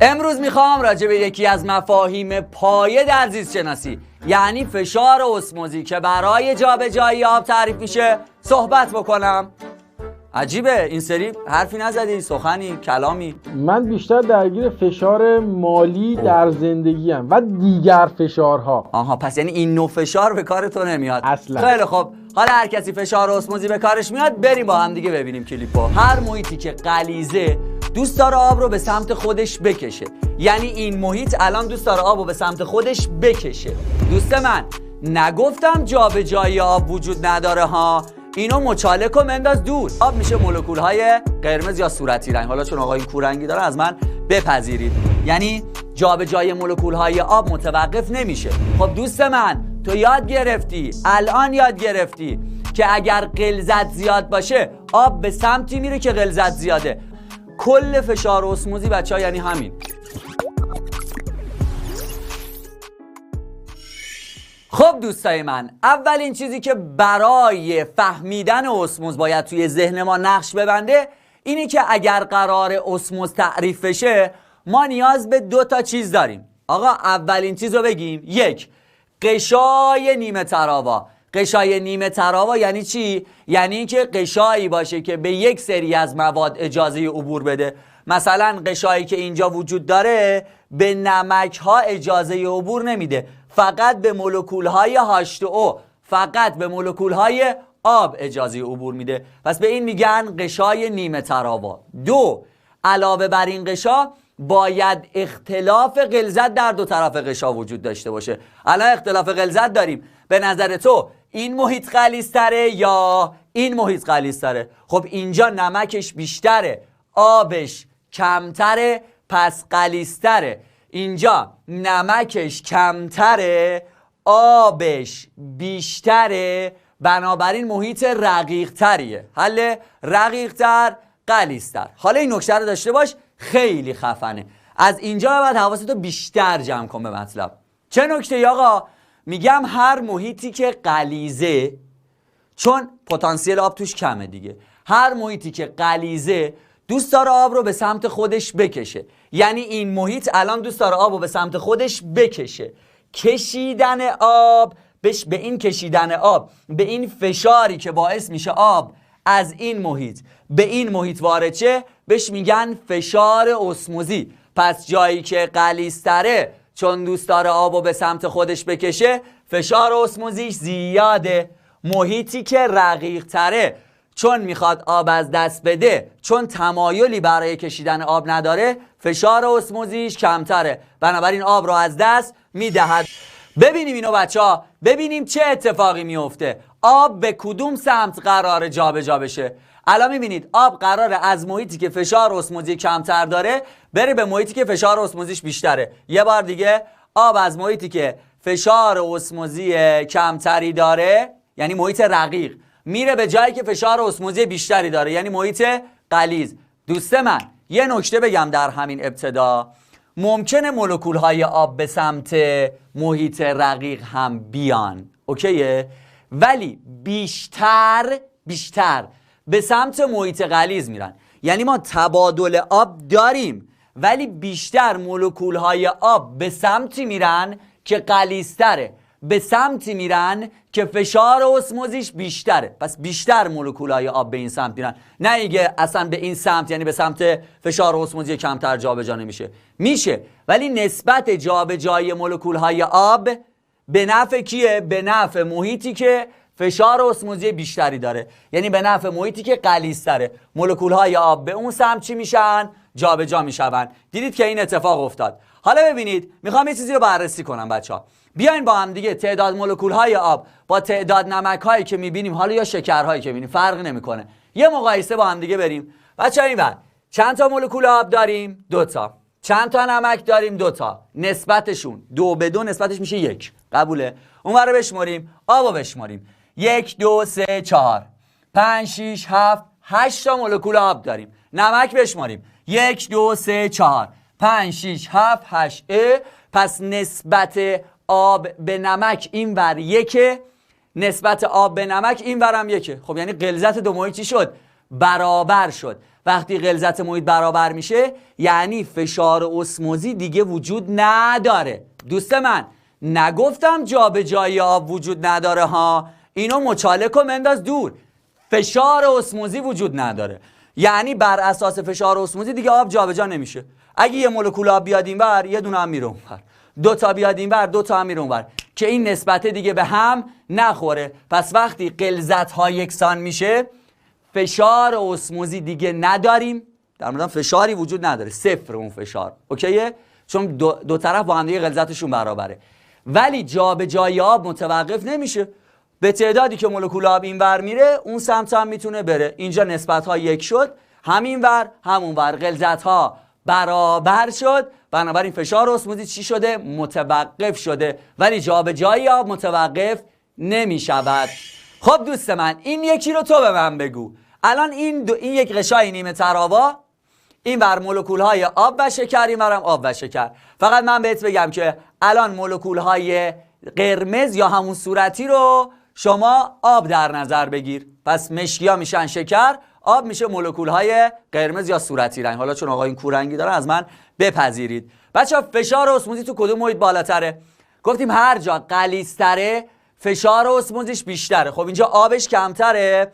امروز میخوام راجع به یکی از مفاهیم پایه در زیست شناسی، یعنی فشار اسموزی که برای جابجایی آب تعریف میشه صحبت بکنم. عجیبه این سری حرفی نزدی، سخنی، کلامی. من بیشتر درگیر فشار مالی در زندگیم و دیگر فشارها. آها، پس یعنی این نوع فشار به کار تو نمیاد اصلا. خیلی خب، حالا هر کسی فشار اسموزی به کارش میاد بریم با هم دیگه ببینیم کلیپو. هر محیطی که غلیظه دوست داره آب رو به سمت خودش بکشه، یعنی این محیط الان دوست داره آب رو به سمت خودش بکشه. دوست من نگفتم جابجایی آب وجود نداره ها، اینو مچالک و منداز دور. آب میشه مولکول‌های قرمز یا صورتی رنگ. حالا چون آقا این کورنگی داره از من بپذیرید، یعنی جابجایی مولکول‌های آب متوقف نمیشه. خب دوست من تو یاد گرفتی، الان یاد گرفتی که اگر غلظت زیاد باشه آب به سمتی میره که غلظت زیاده. کل فشار اسموزی بچه‌ها یعنی همین. خب دوستای من، اولین چیزی که برای فهمیدن اسموز باید توی ذهن ما نقش ببنده اینی که اگر قرار اسموز تعریف بشه ما نیاز به 2 تا چیز داریم. آقا اولین چیز رو بگیم، 1 قشای نیمه تراوا. قشای نیمه تراوا یعنی چی؟ یعنی اینکه قشایی باشه که به یک سری از مواد اجازه عبور بده. مثلا قشایی که اینجا وجود داره به نمک ها اجازه عبور نمیده، فقط به مولکول‌های H2O، فقط به مولکول‌های آب اجازه عبور میده. پس به این میگن قشای نیمه تراوا. 2 علاوه بر این قشا باید اختلاف غلظت در 2 طرف قشا وجود داشته باشه. الان اختلاف غلظت داریم، به نظر تو این محیط غلیظ‌تره یا این محیط غلیظ‌تره؟ خب اینجا نمکش بیشتره، آبش کمتره، پس غلیظ‌تره. اینجا نمکش کمتره، آبش بیشتره، بنابراین محیط رقیق‌تریه. حل رقیق‌تر، غلیظ‌تر. حالا این نکته رو داشته باش، خیلی خفنه. از اینجا به بعد حواستو بیشتر جمع کن به مطلب. چه نکته‌ای آقا؟ میگم هر محیطی که غلیظه، چون پتانسیل آب توش کمه دیگه، هر محیطی که غلیظه دوست داره آب رو به سمت خودش بکشه. یعنی این محیط الان دوست داره آب رو به سمت خودش بکشه. کشیدن آب به این کشیدن آب، به این فشاری که باعث میشه آب از این محیط به این محیط وارد شه، بهش میگن فشار اسموزی. پس جایی که غلیظ‌تره چون دوست داره آب رو به سمت خودش بکشه فشار اسموزیش زیاده. محیطی که رقیق‌تره چون میخواد آب از دست بده، چون تمایلی برای کشیدن آب نداره، فشار اسموزیش کمتره، بنابراین آب رو از دست میدهد. ببینیم اینو بچه‌ها، ببینیم چه اتفاقی میفته. آب به کدوم سمت قراره جابجا بشه؟ الان میبینید آب قراره از محیطی که فشار اسموزی کمتر داره بره به محیطی که فشار اسموزیش بیشتره. یه بار دیگه، آب از محیطی که فشار اسموزی کمتری داره، یعنی محیط رقیق، میره به جایی که فشار اسموزی بیشتری داره، یعنی محیط غلیظ. دوست من یه نکته بگم در همین ابتدا، ممکنه مولکول‌های آب به سمت محیط رقیق هم بیان، اوکیه؟ ولی بیشتر به سمت محیط غلیظ میرن. یعنی ما تبادل آب داریم ولی بیشتر مولکول‌های آب به سمتی میرن که غلیظ‌تره، به سمتی میرن که فشار اسموزیش بیشتره. پس بیشتر مولکول‌های آب به این سمت میرن، نه اینکه اصلا به این سمت، یعنی به سمت فشار اسموزی کمتر جابجا نمیشه. میشه، ولی نسبت جابجایی مولکول‌های آب به نفع کیه؟ به نفع محیطی که فشار اسموزی بیشتری داره، یعنی به نفع محیطی که غلیظ‌تره. مولکول‌های آب به اون سمت چی میشن؟ جابجا میشن. دیدید که این اتفاق افتاد. حالا ببینید، میخوام یه چیزی رو بررسی کنم بچه‌ها. بیاین با هم دیگه تعداد مولکول‌های آب با تعداد نمک‌هایی که می‌بینیم، حالا یا شکرهایی که می‌بینیم، فرق نمی‌کنه، یه مقایسه با هم دیگه بریم. بچه‌ها اینور چند تا مولکول آب داریم؟ 2 تا. چند تا نمک داریم؟ 2 تا. نسبتشون 2 به 2 نسبتش میشه 1. قبوله؟ اونور رو بشماریم، آبو بشماریم. 1 2 3 4 5 6 7 8 تا مولکول آب داریم. نمک بشماریم. 1 2 3 4 5 6 7 8. پس نسبت آب به نمک اینور 1، نسبت آب به نمک اینورم 1. خب یعنی غلظت دو محیط چی شد؟ برابر شد. وقتی غلظت محیط برابر میشه یعنی فشار اسموزی دیگه وجود نداره. دوست من نگفتم جابجایی آب وجود نداره ها، اینو مچالک و منداز دور. فشار اسموزی وجود نداره، یعنی بر اساس فشار اسموزی دیگه آب جابجا نمیشه. اگه یه مولکول آب بیاد اینور، یه دونه هم میره اونور، دو تا بیاد اینور، دو تا هم میره اونور، که این نسبت دیگه به هم نخوره. پس وقتی غلظت ها یکسان میشه فشار اسموزی دیگه نداریم، در مورد فشاری وجود نداره، صفر اون فشار، اوکیه؟ چون دو طرف با هم دیگه غلظتشون برابره. ولی جابجایی آب متوقف نمیشه، به تعدادی که مولکول آب اینور میره اون سمت هم میتونه بره. اینجا نسبت ها یک شد، همین ور همون ور غلظت ها برابر شد، بنابراین فشار اسموزی چی شده؟ متوقف شده، ولی جابجایی آب متوقف نمیشود. خب دوست من این یکی رو تو به من بگو. الان این یک قشای نیمه تراوا، این بر مولکول های آب و شکر، این برم آب و شکر. فقط من بهت بگم که الان مولکول های قرمز یا همون صورتی رو شما آب در نظر بگیر. پس مشکی ها میشن شکر، آب میشه مولکول های قرمز یا صورتی رنگ. حالا چون آقا این کورنگی دارن از من بپذیرید. بچه‌ها فشار اسموزی تو کدوم محیط بالاتره؟ گفتیم هر جا غلیظ‌تره فشار اسموزیش بیشتره. خب اینجا آبش کمتره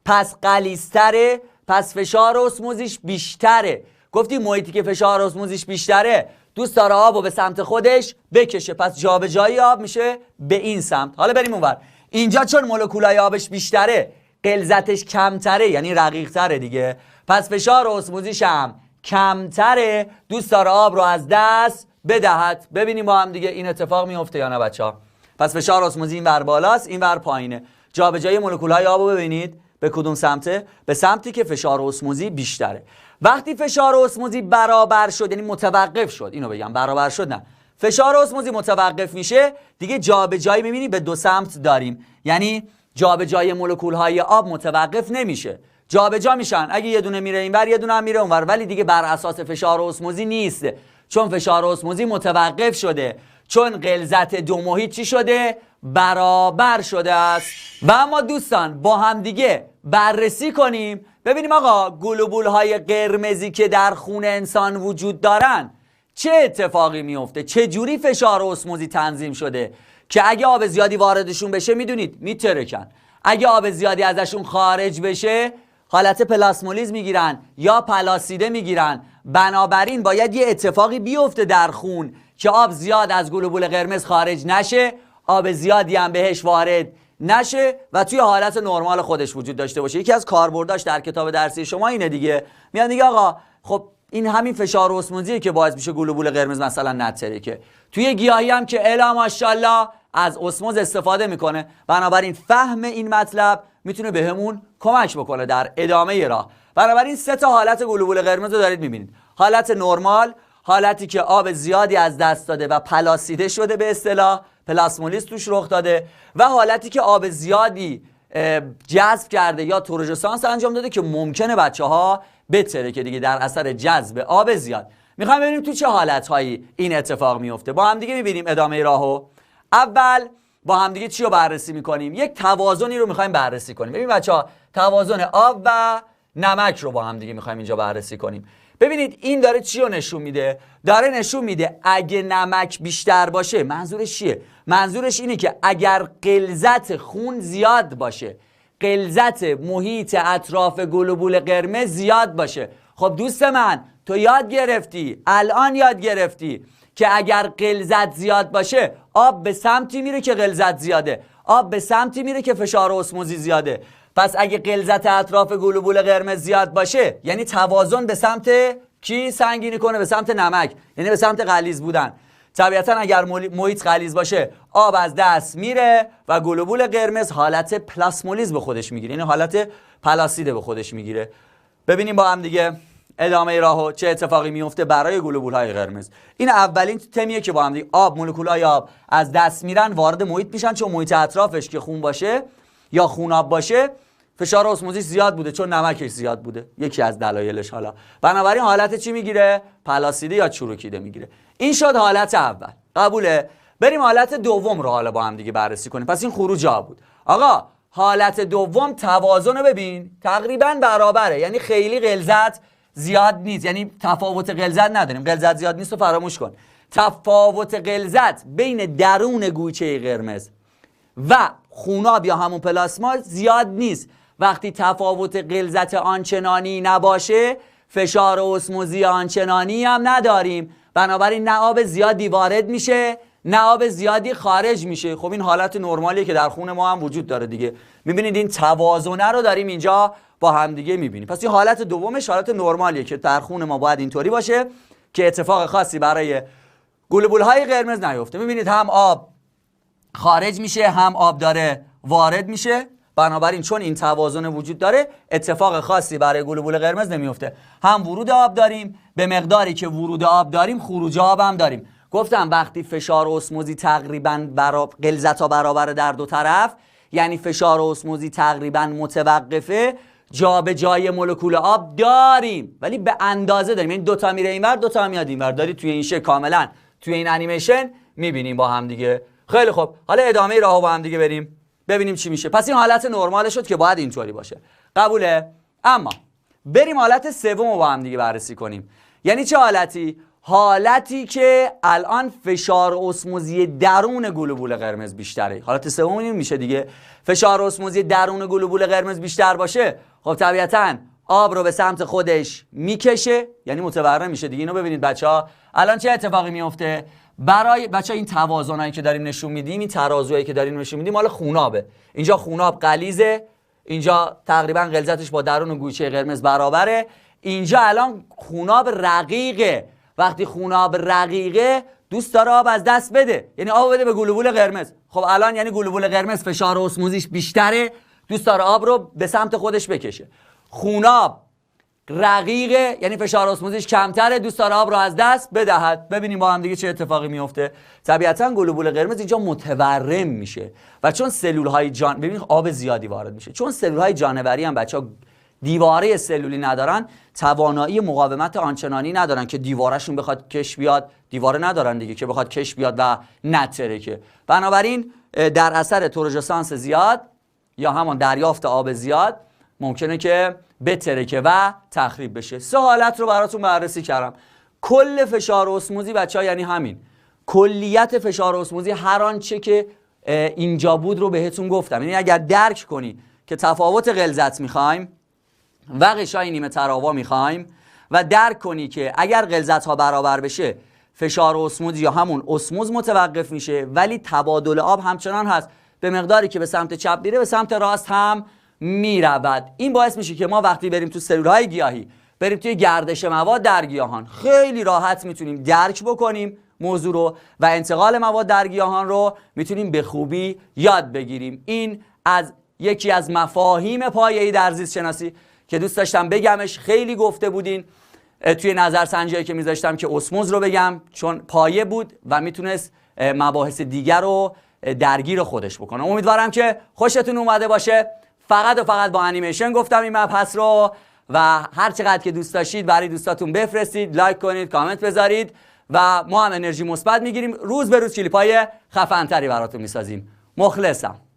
پس غلیظ‌تره، پس فشار اسموزیش بیشتره. گفتیم محیطی که فشار اسموزیش بیشتره دوست داره آبو به سمت خودش بکشه، پس جابجایی آب میشه به این سمت. حالا بریم اونور. اینجا چون مولکولای آبش بیشتره غلظتش کمتره، یعنی رقیق‌تره دیگه، پس فشار اسموزیش هم کمتره، دوست داره آب رو از دست بدهد. ببینیم با هم دیگه این اتفاق میفته یا نه بچه‌ها. پس فشار اسموزی این ور بالاست، این ور پایینه. جابجایی مولکول‌های آب رو ببینید به کدوم سمته؟ به سمتی که فشار اسموزی بیشتره. وقتی فشار اسموزی برابر شد، یعنی متوقف شد، اینو بگم برابر شد نه، فشار اسموزی متوقف میشه دیگه، جابجایی می‌بینی به دو سمت داریم، یعنی جابجایی مولکول‌های آب متوقف نمیشه، جابجا میشن. اگه یه دونه میره اینور یه دونه هم میره اونور، ولی دیگه بر اساس فشار اسموزی نیست، چون فشار اسموزی متوقف شده، چون غلظت دو محیط چی شده؟ برابر شده است. و اما دوستان با هم دیگه بررسی کنیم ببینیم آقا گلوبول های قرمزی که در خون انسان وجود دارن چه اتفاقی میفته، چه جوری فشار اسموزی تنظیم شده که اگه آب زیادی واردشون بشه میدونید میترکن، اگه آب زیادی ازشون خارج بشه حالت پلاسمولیز میگیرن یا پلاسیده میگیرن. بنابراین باید یه اتفاقی بیفته در خون که آب زیاد از گلوبول قرمز خارج نشه، آب زیادی هم بهش وارد نشه و توی حالت نرمال خودش وجود داشته باشه. یکی از کاربرداش در کتاب درسی شما اینه دیگه، میان دیگه آقا خب این همین فشار اسموزیه که باعث میشه گلوبول قرمز مثلا نترکه. توی گیاهی هم که الا ماشاءالله از اسموز استفاده میکنه، بنابراین فهم این مطلب میتونه بهمون کمک بکنه در ادامه راه. بنابراین سه تا حالت گلوبول قرمز رو دارید میبینید: حالت نرمال، حالتی که آب زیادی از دست داده و پلاسیده شده به اصطلاح، پلاسمولیز توش رخ داده، و حالتی که آب زیادی جذب کرده یا تورژسانس انجام داده که ممکنه بچه‌ها بترکه دیگه در اثر جذب آب زیاد. میخوایم ببینیم تو چه حالت‌هایی این اتفاق میفته. با هم دیگه میبینیم ادامه راهو. اول با هم دیگه چی رو بررسی میکنیم؟ یک توازنی رو میخوایم بررسی کنیم. ببین بچه‌ها توازن آب و نمک رو با هم دیگه میخوایم اینجا بررسی کنیم. ببینید این داره چی رو نشون میده؟ داره نشون میده اگه نمک بیشتر باشه منظورش چیه؟ منظورش اینه که اگر غلظت خون زیاد باشه، غلظت محیط اطراف گلوبول قرمز زیاد باشه. خب دوست من تو یاد گرفتی، الان یاد گرفتی که اگر غلظت زیاد باشه آب به سمتی میره که غلظت زیاده، آب به سمتی میره که فشار اسموزی زیاده. پس اگه غلظت اطراف گلوبول قرمز زیاد باشه یعنی توازن به سمت کی سنگینی کنه؟ به سمت نمک، یعنی به سمت غلیظ بودن. طبیعتا اگر محیط غلیظ باشه آب از دست میره و گلوبول قرمز حالت پلاسمولیز به خودش میگیره، یعنی حالت پلاسیده به خودش میگیره. ببینیم با هم دیگه ادامه راهو چه اتفاقی میفته برای گلوبول های قرمز. این اولین تمیه که با هم دیگه آب، مولکول های آب از دست میرن وارد محیط میشن، چون محیط اطرافش که خون باشه یا خوناب باشه فشار اسموزیش زیاد بوده، چون نمکش زیاد بوده، یکی از دلایلش. حالا بنابراین حالت چی میگیره؟ پلاسیده یا چروکیده میگیره. این شد حالت اول، قبوله؟ بریم حالت دوم رو حالا با هم دیگه بررسی کنیم. پس این خروج آب بود. آقا حالت دوم توازن رو ببین تقریبا برابره، یعنی خیلی غلظت زیاد نیست، یعنی تفاوت غلظت نداریم، غلظت زیاد نیست و فراموش کن. تفاوت غلظت بین درون گویچه قرمز و خوناب یا همون پلاسما زیاد نیست. وقتی تفاوت غلظت آنچنانی نباشه فشار اسموزی آنچنانی هم نداریم، بنابراین نه آب زیادی وارد میشه نه آب زیادی خارج میشه. خب این حالت نرمالیه که در خون ما هم وجود داره دیگه. میبینید این توازنه رو داریم اینجا با هم دیگه میبینیم. پس این حالت دومش حالت نرمالیه که در خون ما باید اینطوری باشه که اتفاق خاصی برای گلوبول های قرمز نیفته. میبینید هم آب خارج میشه هم آب داره وارد میشه، بنابراین چون این توازن وجود داره اتفاق خاصی برای گلوبول قرمز نمیفته. هم ورود آب داریم، به مقداری که ورود آب داریم خروج آب هم داریم. گفتم وقتی فشار اسموزی تقریبا غلظت‌ها برابر در دو طرف، یعنی فشار اسموزی تقریبا متوقفه، جابجایی مولکول آب داریم ولی به اندازه داریم، یعنی دوتا میره اینور دوتا میاد اینور. داری توی این شکل کاملا توی این انیمیشن میبینیم با هم دیگه. خیلی خب حالا ادامه راهو با هم دیگه بریم ببینیم چی میشه. پس این حالت نرمال شد که باید اینطوری باشه، قبوله؟ اما بریم حالت سوم رو با هم دیگه بررسی کنیم. یعنی چه حالتی؟ حالتی که الان فشار اسموزی درون گلوبول قرمز بیشتره. حالت سوم این میشه دیگه. فشار اسموزی درون گلوبول قرمز بیشتر باشه، خب طبیعتاً آب رو به سمت خودش میکشه، یعنی متورم میشه دیگه. اینو ببینید بچه‌ها الان چه اتفاقی میفته برای بچه‌ها. این توازنایی که داریم نشون میدیم، این ترازوهایی که داریم نشون میدیم مال خونابه. اینجا خوناب غلیظه، اینجا تقریبا غلظتش با درون گویچه قرمز برابره. اینجا الان خوناب رقیقه. وقتی خوناب رقیقه دوست داره آب از دست بده، یعنی آب بده به گلوبول قرمز. خب الان یعنی گلوبول قرمز فشار اسموزیش بیشتره، دوست داره آب رو به سمت خودش بکشه. خوناب رقیقه یعنی فشار اسموزیش کمتره، دوست داره آب رو از دست بدهد. ببینیم با هم دیگه چه اتفاقی میفته. طبیعتا گلوبول قرمز اینجا متورم میشه و چون سلول های ببینید آب زیادی وارد میشه. چون سلول های جانوری هم بچه‌ها دیواره سلولی ندارن، توانایی مقاومت آنچنانی ندارن که دیوارشون بخواد کش بیاد. دیواره ندارن دیگه که بخواد کش بیاد و نترکه. بنابراین در اثر تروژسانس زیاد یا همان دریافت آب زیاد ممکنه که بترکه و تخریب بشه. سه حالت رو براتون بررسی کردم. کل فشار اسموزی بچه‌ها یعنی همین کلیت فشار اسموزی، هر آنچه که اینجا بود رو بهتون گفتم. یعنی اگر درک کنی که تفاوت غلظت میخوایم و غشای نیمه تراوا میخوایم و درک کنی که اگر غلظت ها برابر بشه فشار اسموز یا همون اسموز متوقف میشه ولی تبادل آب همچنان هست، به مقداری که به سمت چپ میره به سمت راست هم میرود. این باعث میشه که ما وقتی بریم تو سلول های گیاهی، بریم توی گردش مواد در گیاهان، خیلی راحت میتونیم درک بکنیم موضوع رو و انتقال مواد در گیاهان رو میتونیم به خوبی یاد بگیریم. این از یکی از مفاهیم پایه‌ای در زیست شناسی که دوست داشتم بگمش. خیلی گفته بودین توی نظرسنجی‌هایی که میذاشتم که اسموز رو بگم چون پایه بود و میتونست مباحث دیگر رو درگیر خودش بکنه. امیدوارم که خوشتون اومده باشه. فقط و فقط با انیمیشن گفتم این مبحث رو و هر چقدر که دوست داشتید برای دوستاتون بفرستید، لایک کنید، کامنت بذارید و ما هم انرژی مثبت میگیریم. روز به روز کلیپ‌های خفن‌تری براتون میسازیم. مخلصم.